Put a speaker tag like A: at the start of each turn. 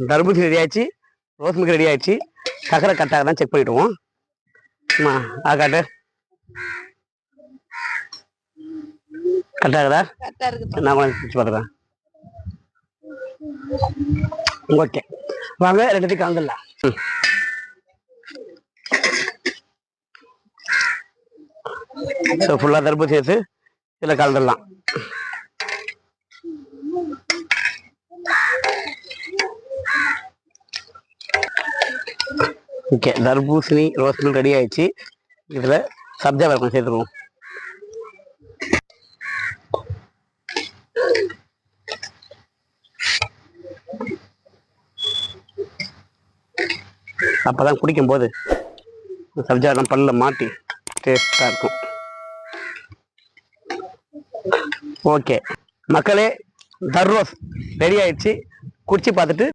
A: தர்பூசணி ரெடி ஆயிடுச்சு, rose milk ready ஆயிடுச்சு. சக்கரை கட்டாக தான் செக் பண்ணிவிடுவோம். ஆகாட்டு கரெக்டாகுதா? நான் பிடிச்சி பார்த்துக்கிறேன். ஓகே, வாங்க ரெண்டுத்தையும் கலந்துடலாம். ஸோ ஃபுல்லாக தர்பூசணி சேர்த்து இதில் கலந்துடலாம். ஓகே, தர்பூசணி ரோஸ் மில்க் ரெடி ஆயிடுச்சு. இதில் சப்ஜா பழம் சேர்த்துருவோம். அப்போதான் குடிக்கும்போது சப்ஜாலாம் பல்லில் மாட்டி டேஸ்டாக இருக்கும். ஓகே மக்களே, தர்ரோஸ் ரெடி ஆயிடுச்சு. குடிச்சு பார்த்துட்டு